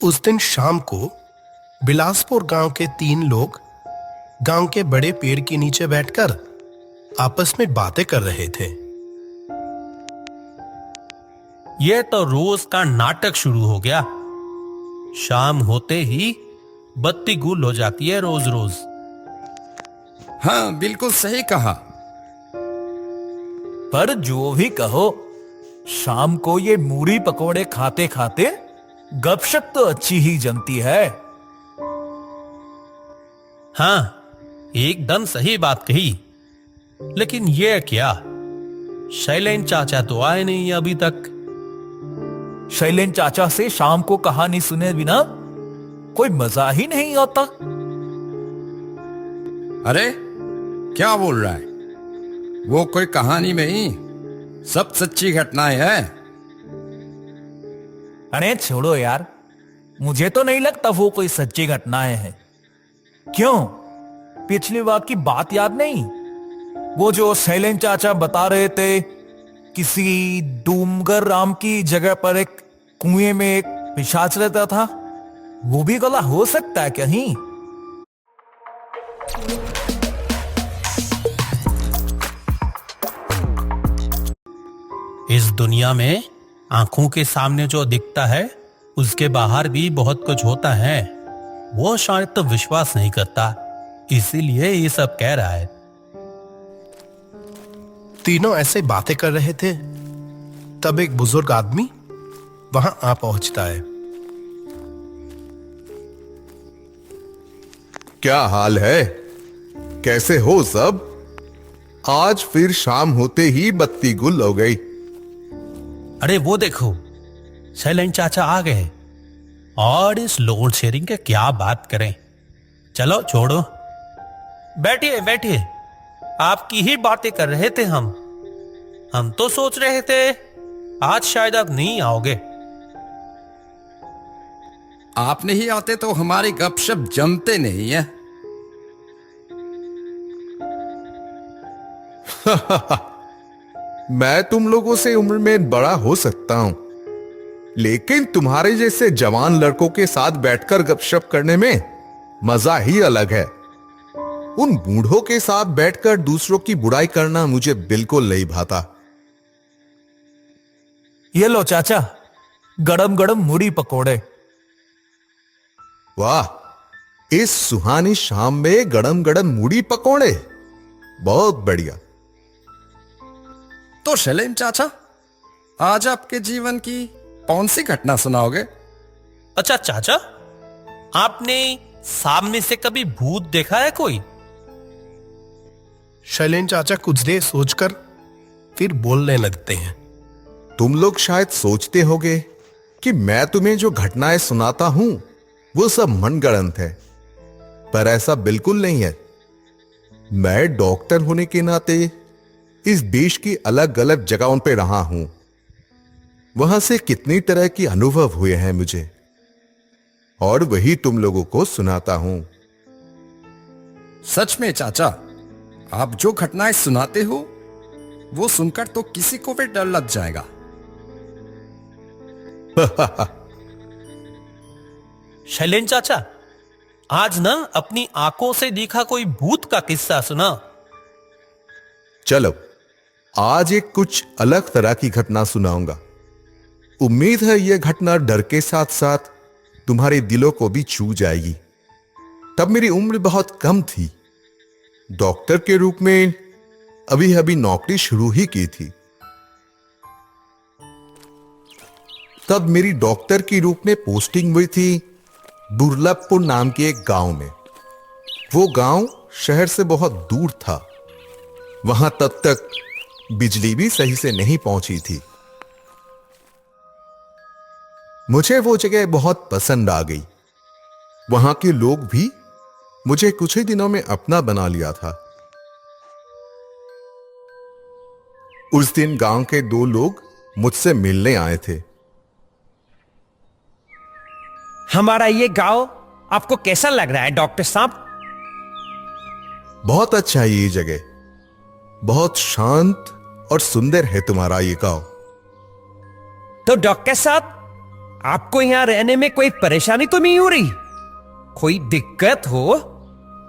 उस दिन शाम को बिलासपुर गांव के 3 लोग गांव के बड़े पेड़ के नीचे बैठकर आपस में बातें कर रहे थे। यह तो रोज का नाटक शुरू हो गया। शाम होते ही बत्ती गुल हो जाती है रोज रोज। हाँ, बिल्कुल सही कहा। पर जो भी कहो, शाम को ये मूढ़ी पकोड़े खाते खाते गपशप तो अच्छी ही जमती है। हाँ, एकदम सही बात कही। लेकिन यह क्या, शैलेन चाचा तो आए नहीं अभी तक। शैलेन चाचा से शाम को कहानी सुने बिना कोई मजा ही नहीं आता। अरे क्या बोल रहा है? वो कोई कहानी नहीं, सब सच्ची घटनाएं हैं। अरे छोड़ो यार, मुझे तो नहीं लगता वो कोई सच्ची घटनाएं हैं। क्यों, पिछली बार की बात याद नहीं? वो जो शैलेन चाचा बता रहे थे, किसी डूमगर राम की जगह पर एक कुएं में एक पिशाच रहता था। वो भी गला हो सकता है कहीं? इस दुनिया में आंखों के सामने जो दिखता है उसके बाहर भी बहुत कुछ होता है। वो शायद तो विश्वास नहीं करता, इसीलिए ये सब कह रहा है। तीनों ऐसे बातें कर रहे थे, तब एक बुजुर्ग आदमी वहां आ पहुंचता है। क्या हाल है? कैसे हो सब? आज फिर शाम होते ही बत्ती गुल हो गई। अरे वो देखो, शैलेन चाचा आ गए। और इस लोड शेयरिंग के क्या बात करें। चलो छोड़ो, बैठिए बैठिए। आपकी ही बातें कर रहे थे हम तो सोच रहे थे आज शायद आप नहीं आओगे। आप नहीं आते तो हमारी गपशप जमते नहीं है। मैं तुम लोगों से उम्र में बड़ा हो सकता हूं, लेकिन तुम्हारे जैसे जवान लड़कों के साथ बैठकर गपशप करने में मजा ही अलग है। उन बूढ़ों के साथ बैठकर दूसरों की बुराई करना मुझे बिल्कुल नहीं भाता। ये लो चाचा, गरम गरम मूढ़ी पकोड़े। वाह, इस सुहानी शाम में गरम गरम मूढ़ी पकोड़े, बहुत बढ़िया। तो शैलेन चाचा, आज आपके जीवन की कौन सी घटना सुनाओगे? अच्छा चाचा, आपने सामने से कभी भूत देखा है कोई? शैलेन चाचा कुछ देर सोचकर फिर बोलने लगते हैं। तुम लोग शायद सोचते होगे कि मैं तुम्हें जो घटनाएं सुनाता हूं वो सब मनगढ़ंत है, पर ऐसा बिल्कुल नहीं है। मैं डॉक्टर होने के नाते इस देश की अलग अलग जगहों पे रहा हूं। वहां से कितनी तरह की अनुभव हुए हैं मुझे, और वही तुम लोगों को सुनाता हूं। सच में चाचा, आप जो घटनाएं सुनाते हो वो सुनकर तो किसी को भी डर लग जाएगा। शैलेन चाचा, आज ना अपनी आंखों से देखा कोई भूत का किस्सा सुना। चलो, आज एक कुछ अलग तरह की घटना सुनाऊंगा। उम्मीद है यह घटना डर के साथ साथ तुम्हारे दिलों को भी छू जाएगी। तब मेरी उम्र बहुत कम थी। डॉक्टर के रूप में अभी अभी नौकरी शुरू ही की थी। तब मेरी डॉक्टर के रूप में पोस्टिंग हुई थी दुर्लभपुर नाम के एक गांव में। वो गांव शहर से बहुत दूर था। वहां तब तक बिजली भी सही से नहीं पहुंची थी। मुझे वो जगह बहुत पसंद आ गई। वहां के लोग भी मुझे कुछ ही दिनों में अपना बना लिया था। उस दिन गांव के 2 लोग मुझसे मिलने आए थे। हमारा ये गांव आपको कैसा लग रहा है डॉक्टर साहब? बहुत अच्छा है ये जगह, बहुत शांत और सुंदर है तुम्हारा ये गांव। तो डॉक्टर साहब, आपको यहां रहने में कोई परेशानी तो नहीं हो रही? कोई दिक्कत हो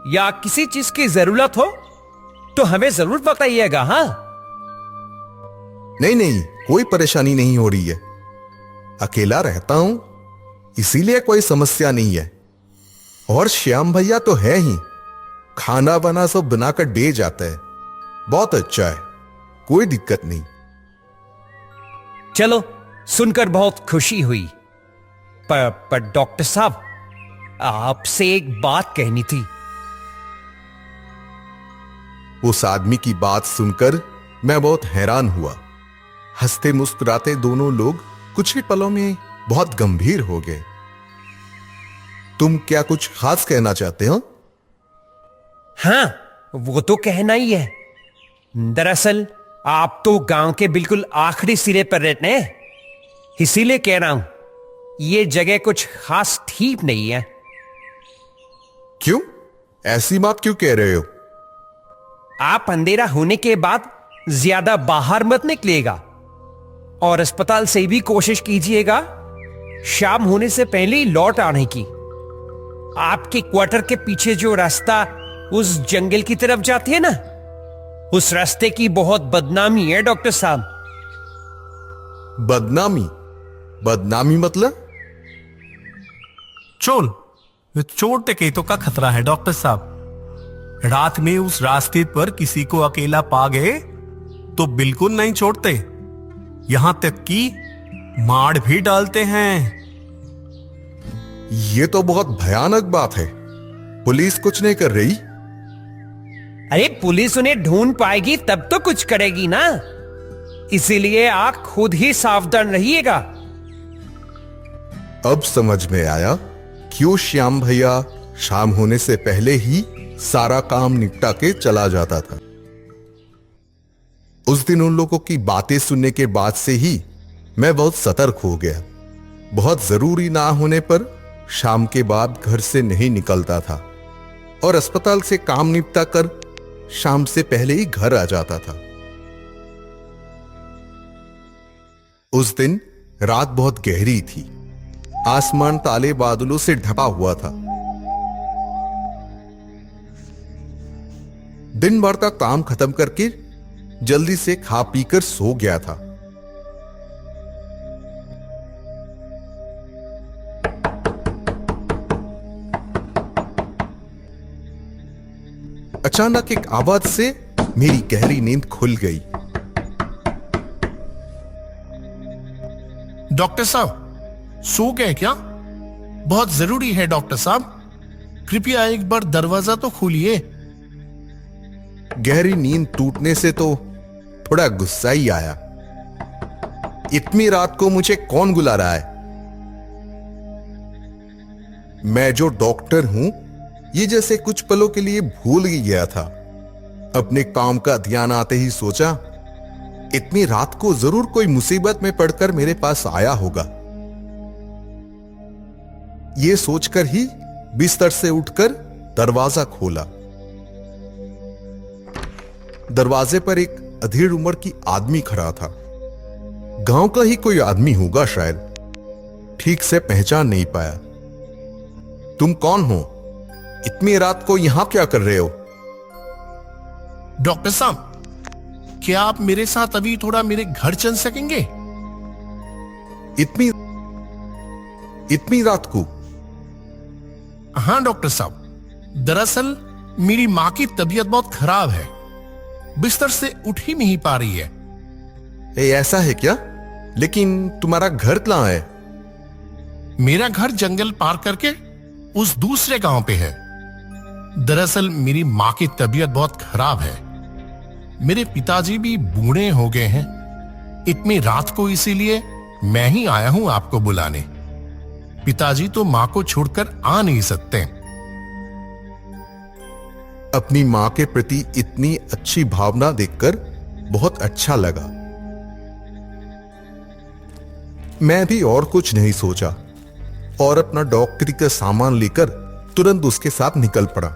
या किसी चीज की जरूरत हो तो हमें जरूर बताइएगा। हाँ, नहीं नहीं, कोई परेशानी नहीं हो रही है। अकेला रहता हूं, इसीलिए कोई समस्या नहीं है। और श्याम भैया तो है ही, खाना बना सब बनाकर दे जाता है। बहुत अच्छा है, कोई दिक्कत नहीं। चलो, सुनकर बहुत खुशी हुई। पर डॉक्टर साहब, आपसे एक बात कहनी थी। उस आदमी की बात सुनकर मैं बहुत हैरान हुआ। हंसते मुस्कुराते दोनों लोग कुछ ही पलों में बहुत गंभीर हो गए। तुम क्या कुछ खास कहना चाहते हो? हाँ, वो तो कहना ही है। दरअसल आप तो गांव के बिल्कुल आखिरी सिरे पर रहते हैं, इसीलिए कह रहा हूं, ये जगह कुछ खास ठीक नहीं है। क्यों? ऐसी बात क्यों कह रहे हो? आप अंधेरा होने के बाद ज्यादा बाहर मत निकलिएगा और अस्पताल से भी कोशिश कीजिएगा शाम होने से पहले ही लौट आने की। आपके क्वार्टर के पीछे जो रास्ता उस जंगल की तरफ जाती है ना, उस रास्ते की बहुत बदनामी है डॉक्टर साहब। बदनामी? बदनामी मतलब? चोट टिकैतों का खतरा है डॉक्टर साहब। रात में उस रास्ते पर किसी को अकेला पा गए तो बिल्कुल नहीं छोड़ते, यहां तक कि मार भी डालते हैं। ये तो बहुत भयानक बात है। पुलिस कुछ नहीं कर रही? अरे, पुलिस उन्हें ढूंढ पाएगी तब तो कुछ करेगी ना, इसीलिए आप खुद ही सावधान रहिएगा। अब समझ में आया क्यों श्याम भैया शाम होने से पहले ही सारा काम निपटा के चला जाता था। उस दिन उन लोगों की बातें सुनने के बाद से ही मैं बहुत सतर्क हो गया। बहुत जरूरी ना होने पर शाम के बाद घर से नहीं निकलता था और अस्पताल से काम निपटा कर शाम से पहले ही घर आ जाता था। उस दिन रात बहुत गहरी थी। आसमान काले बादलों से ढका हुआ था। दिन भर का काम खत्म करके जल्दी से खा पीकर सो गया था। अचानक एक आवाज से मेरी गहरी नींद खुल गई। डॉक्टर साहब, सो गए क्या? बहुत जरूरी है डॉक्टर साहब, कृपया एक बार दरवाजा तो खोलिए। गहरी नींद टूटने से तो थोड़ा गुस्सा ही आया। इतनी रात को मुझे कौन बुला रहा है? मैं जो डॉक्टर हूं, ये जैसे कुछ पलों के लिए भूल ही गया था। अपने काम का ध्यान आते ही सोचा, इतनी रात को जरूर कोई मुसीबत में पड़कर मेरे पास आया होगा। ये सोचकर ही बिस्तर से उठकर दरवाजा खोला। दरवाजे पर एक अधेड़ उम्र की आदमी खड़ा था। गांव का ही कोई आदमी होगा शायद, ठीक से पहचान नहीं पाया। तुम कौन हो? इतनी रात को यहां क्या कर रहे हो? डॉक्टर साहब, क्या आप मेरे साथ अभी थोड़ा मेरे घर चल सकेंगे? इतनी रात को? हाँ डॉक्टर साहब, दरअसल मेरी मां की तबीयत बहुत खराब है, बिस्तर से उठ ही नहीं पा रही है। ऐसा है क्या? लेकिन तुम्हारा घर कहां है? मेरा घर जंगल पार करके उस दूसरे गांव पे है। दरअसल मेरी मां की तबीयत बहुत खराब है। मेरे पिताजी भी बूढ़े हो गए हैं। इतनी रात को इसीलिए मैं ही आया हूं आपको बुलाने। पिताजी तो मां को छोड़कर आ नहीं सकते। अपनी मां के प्रति इतनी अच्छी भावना देखकर बहुत अच्छा लगा। मैं भी और कुछ नहीं सोचा और अपना डॉक्टरी का सामान लेकर तुरंत उसके साथ निकल पड़ा।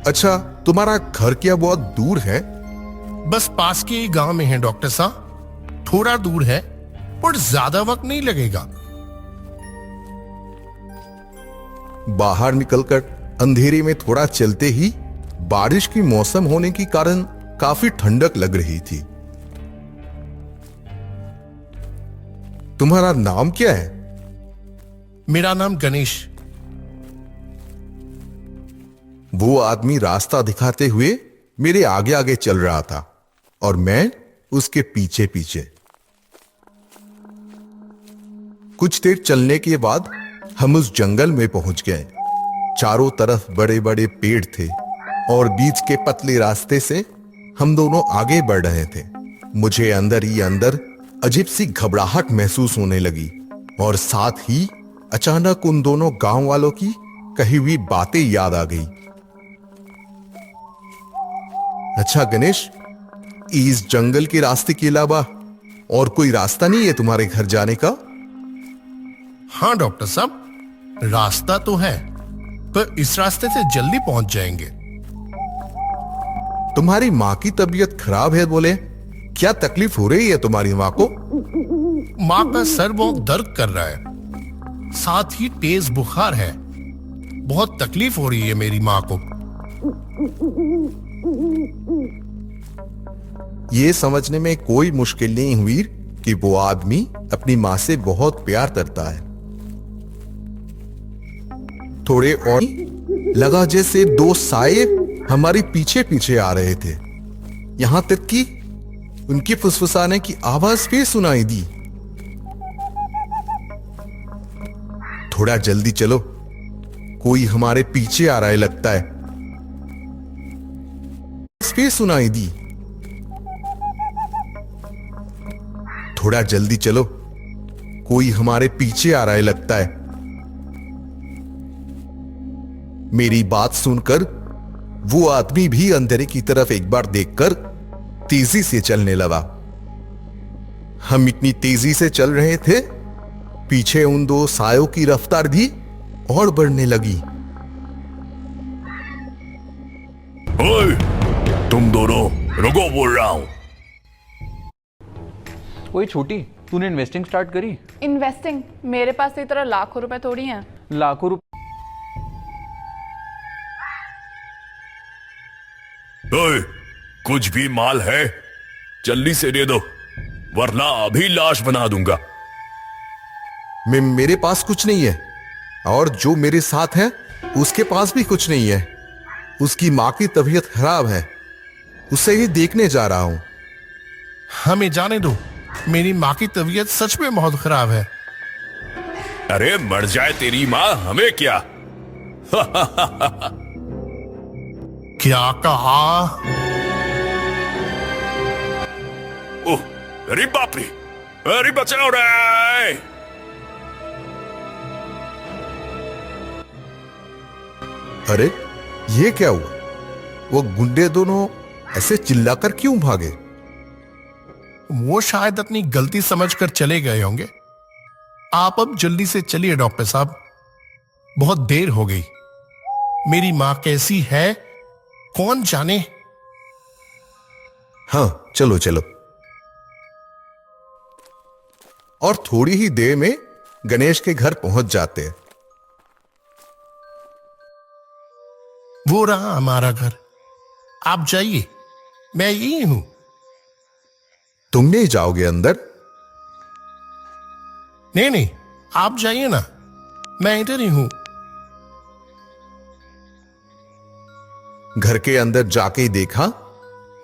अच्छा, तुम्हारा घर क्या बहुत दूर है? बस पास के ही गांव में है डॉक्टर साहब, थोड़ा दूर है, और ज्यादा वक्त नहीं लगेगा। बाहर निकलकर अंधेरे में थोड़ा चलते ही बारिश की मौसम होने के कारण काफी ठंडक लग रही थी। तुम्हारा नाम क्या है? मेरा नाम गणेश। वो आदमी रास्ता दिखाते हुए मेरे आगे आगे चल रहा था और मैं उसके पीछे पीछे। कुछ देर चलने के बाद हम उस जंगल में पहुंच गए। चारों तरफ बड़े बड़े पेड़ थे और बीच के पतले रास्ते से हम दोनों आगे बढ़ रहे थे। मुझे अंदर ही अंदर अजीब सी घबराहट महसूस होने लगी और साथ ही अचानक उन दोनों गांव वालों की कही हुई बातें याद आ गई। अच्छा गणेश, इस जंगल के रास्ते के अलावा और कोई रास्ता नहीं है तुम्हारे घर जाने का? हाँ डॉक्टर साहब, रास्ता तो है, पर इस रास्ते से जल्दी पहुंच जाएंगे। तुम्हारी माँ की तबीयत खराब है बोले, क्या तकलीफ हो रही है तुम्हारी माँ को? माँ का सर बहुत दर्द कर रहा है, साथ ही तेज बुखार है। बहुत तकलीफ हो रही है मेरी माँ को। ये समझने में कोई मुश्किल नहीं हुई कि वो आदमी अपनी माँ से बहुत प्यार करता है। थोड़े और लगा जैसे दो साये हमारे पीछे पीछे आ रहे थे। यहां तक कि उनकी फुसफुसाने की आवाज भी सुनाई दी। थोड़ा जल्दी चलो, कोई हमारे पीछे आ रहा है लगता है। भी सुनाई दी। थोड़ा जल्दी चलो, कोई हमारे पीछे आ रहा है लगता है। मेरी बात सुनकर वो आदमी भी अंधेरे की तरफ एक बार देखकर तेजी से चलने लगा। हम इतनी तेजी से चल रहे थे, पीछे उन दो सायों की रफ्तार भी और बढ़ने लगी। ओए, तुम दोनों रुको, बोल रहा हूं। ओए छोटी, तूने इन्वेस्टिंग स्टार्ट करी? इन्वेस्टिंग? मेरे पास इस तरह लाखों रुपए थोड़ी हैं। लाखों रुपए? ओए, कुछ भी माल है जल्दी से दे दो, वरना अभी लाश बना दूंगा। मेरे पास कुछ नहीं है, और जो मेरे साथ है उसके पास भी कुछ नहीं है। उसकी मां की तबीयत खराब है, उसे ही देखने जा रहा हूं। हमें जाने दो, मेरी माँ की तबीयत सच में बहुत खराब है। अरे मर जाए तेरी माँ, हमें क्या। क्या कहा? ओह, अरे बाप रे, अरे बचाओ रे। अरे ये क्या हुआ? वो गुंडे दोनों ऐसे चिल्लाकर क्यों भागे? वो शायद अपनी गलती समझकर चले गए होंगे। आप अब जल्दी से चलिए डॉक्टर साहब, बहुत देर हो गई। मेरी मां कैसी है कौन जाने। हाँ चलो चलो। और थोड़ी ही देर में गणेश के घर पहुंच जाते हैं। वो रहा हमारा घर, आप जाइए, मैं यही हूं। तुम नहीं जाओगे अंदर? नहीं नहीं, आप जाइए ना, मैं इधर ही हूं। घर के अंदर जाके देखा,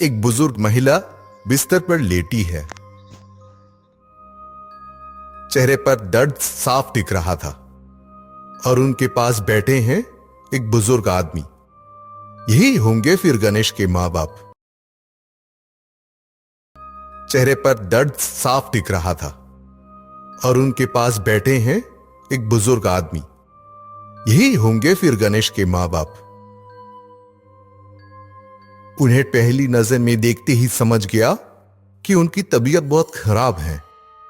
एक बुजुर्ग महिला बिस्तर पर लेटी है। चेहरे पर दर्द साफ दिख रहा था और उनके पास बैठे हैं एक बुजुर्ग आदमी। यही होंगे फिर गणेश के मां बाप। चेहरे पर दर्द साफ दिख रहा था और उनके पास बैठे हैं एक बुजुर्ग आदमी। यही होंगे फिर गणेश के मां बाप। उन्हें पहली नजर में देखते ही समझ गया कि उनकी तबीयत बहुत खराब है।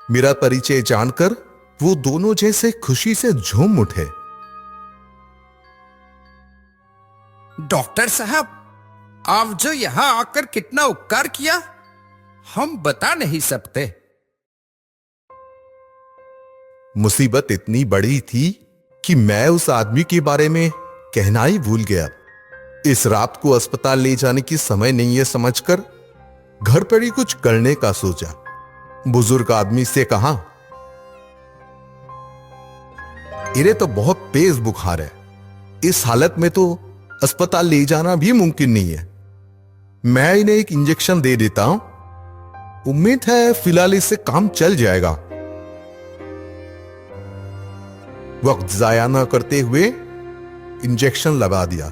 मेरा परिचय जानकर वो दोनों जैसे खुशी से झूम उठे। डॉक्टर साहब, आप जो यहां आकर कितना उपकार किया, हम बता नहीं सकते। मुसीबत इतनी बड़ी थी कि मैं उस आदमी के बारे में कहना ही भूल गया। इस रात को अस्पताल ले जाने की समय नहीं है समझकर घर पर ही कुछ करने का सोचा। बुजुर्ग आदमी से कहा, इन्हें तो बहुत तेज बुखार है, इस हालत में तो अस्पताल ले जाना भी मुमकिन नहीं है। मैं इन्हें एक इंजेक्शन दे देता हूं, उम्मीद है फिलहाल इससे काम चल जाएगा। वक्त जाया न करते हुए इंजेक्शन लगा दिया।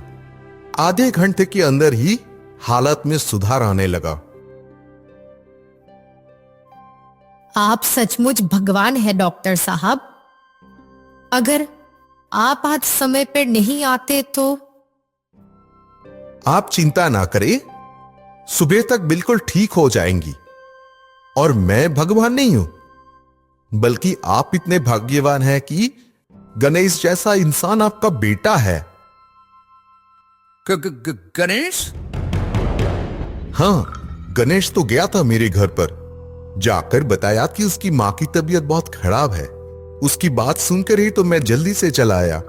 आधे घंटे के अंदर ही हालत में सुधार आने लगा। आप सचमुच भगवान है डॉक्टर साहब। अगर आप आज समय पर नहीं आते तो। आप चिंता ना करें, सुबह तक बिल्कुल ठीक हो जाएंगी। और मैं भगवान नहीं हूं, बल्कि आप इतने भाग्यवान हैं कि गणेश जैसा इंसान आपका बेटा है। गणेश? हां, गणेश तो गया था मेरे घर पर, जाकर बताया कि उसकी मां की तबीयत बहुत खराब है। उसकी बात सुनकर ही तो मैं जल्दी से चला आया।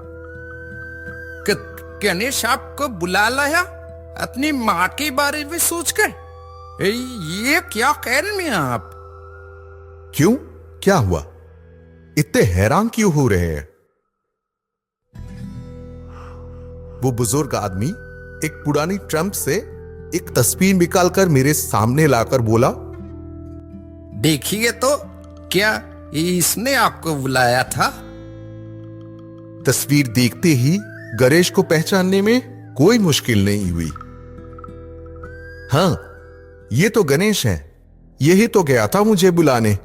गणेश आपको बुला लाया अपनी मां के बारे में सोचकर? ये क्या कह रहे हैं आप? क्यों, क्या हुआ? इतने हैरान क्यों हो रहे हैं? वो बुजुर्ग आदमी एक पुरानी ट्रंप से एक तस्वीर निकालकर मेरे सामने लाकर बोला, देखिए तो, क्या इसने आपको बुलाया था? तस्वीर देखते ही गणेश को पहचानने में कोई मुश्किल नहीं हुई। हां, ये तो गणेश है, यही तो गया था मुझे बुलाने।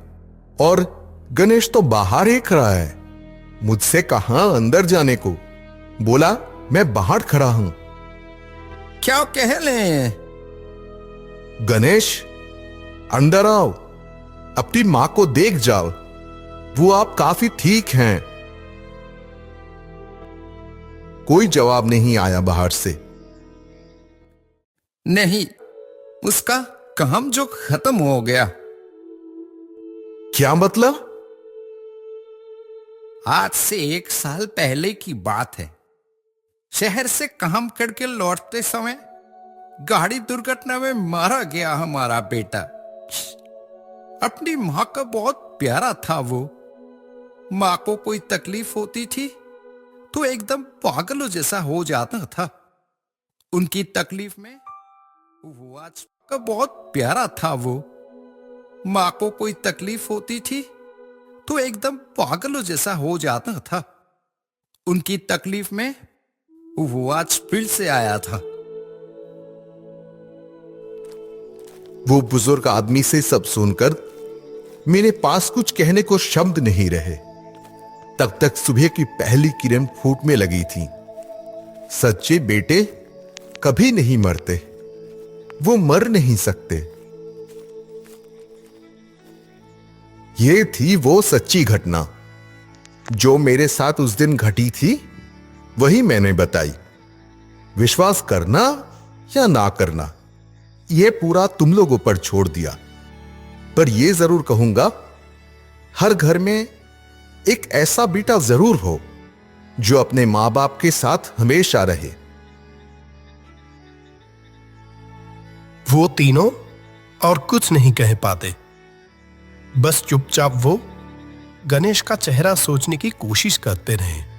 और गणेश तो बाहर ही खड़ा है, मुझसे कहां अंदर जाने को। बोला, मैं बाहर खड़ा हूं। क्या कह रहे हैं? गणेश, अंदर आओ, अपनी मां को देख जाओ, वो आप काफी ठीक हैं। कोई जवाब नहीं आया बाहर से। नहीं, उसका काम जो खत्म हो गया। क्या मतलब? आज से 1 साल पहले की बात है। शहर से काम करके लौटते समय गाड़ी दुर्घटना में मारा गया हमारा बेटा। अपनी मां का बहुत प्यारा था वो। मां को कोई तकलीफ होती थी तो एकदम पागलों जैसा हो जाता था। उनकी तकलीफ में वो आज का बहुत प्यारा था वो। मां को कोई तकलीफ होती थी तो एकदम पागलों जैसा हो जाता था। उनकी तकलीफ में वो आज फिर से आया था। वो बुजुर्ग आदमी से सब सुनकर मेरे पास कुछ कहने को शब्द नहीं रहे। तब तक सुबह की पहली किरण फूटने लगी थी। सच्चे बेटे कभी नहीं मरते, वो मर नहीं सकते। ये थी वो सच्ची घटना जो मेरे साथ उस दिन घटी थी, वही मैंने बताई। विश्वास करना या ना करना, यह पूरा तुम लोगों पर छोड़ दिया। पर यह जरूर कहूंगा, हर घर में एक ऐसा बेटा जरूर हो जो अपने मां बाप के साथ हमेशा रहे। वो तीनों और कुछ नहीं कह पाते, बस चुपचाप वो गणेश का चेहरा सोचने की कोशिश करते रहे।